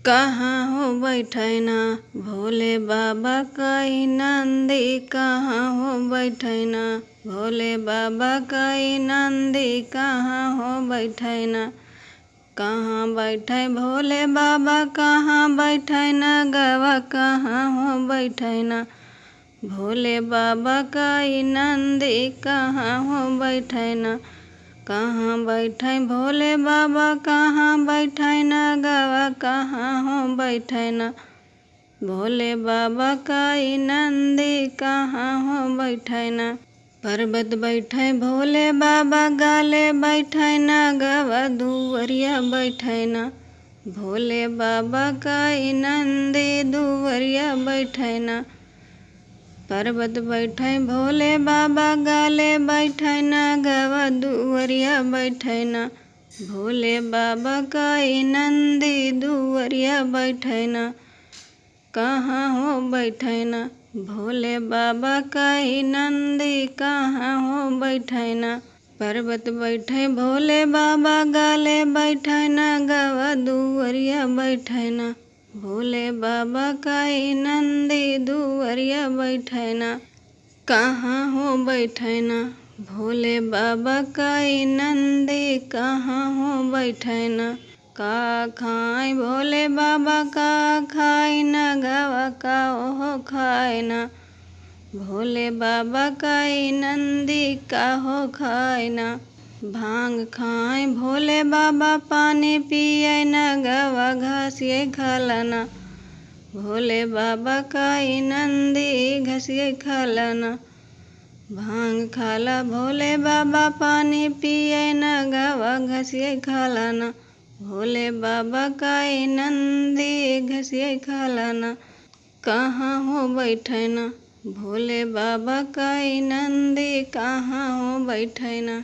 कहाँ हो बैठे ना भोले बाबा कई नंदी, कहाँ हो बैठे ना भोले बाबा कई नंदी, कहाँ हो बैठे ना। कहाँ बैठे भोले बाबा, कहाँ बैठे ना गवा, कहाँ हो बैठे ना भोले बाबा कई नंदी, कहाँ हो बैठे ना। कहाँ बैठे भोले बाबा, कहाँ बैठे ना गवा, कहाँ हो बैठे ना भोले बाबा कई नंदी, कहाँ हो बैठे ना। पर्वत बैठे भोले बाबा, गाले बैठे ना गवा, दुवरिया बैठे ना भोले बाबा कई नंदी, दुवरिया बैठे ना। पर्वत बैठे भोले बाबा, गाले बैठे ना गवा, दुवरिया बैठे ना भोले बाबा कई नंदी, दुवरिया बैठे ना। कहाँ हो बैठे ना भोले बाबा कई नंदी, कहाँ हो बैठे ना। पर्वत बैठे भोले बाबा, गाले बैठे ना गवा, दुवरिया बैठे ना भोले बाबा कई नंदी, दुवरिया बैठे ना। कहाँ हो बैठे ना भोले बाबा कई नंदी, कहाँ हो बैठे ना। का खाए भोले बाबा, का खाए ना गवा, का हो खाए ना भोले बाबा कई नंदी, का हो खाए ना। भांग खाए भोले बाबा, पानी पिए ना गवा, घासिए खालाना भोले बाबा कई नंदी, घसिए खालाना। भांग खाला भोले बाबा, पानी पिए ना गवा, घसिए खालाना भोले बाबा कई नंदी, घसिए खालाना। कहाँ हो बैठे ना भोले बाबा कई नंदी, कहाँ हो बैठे ना।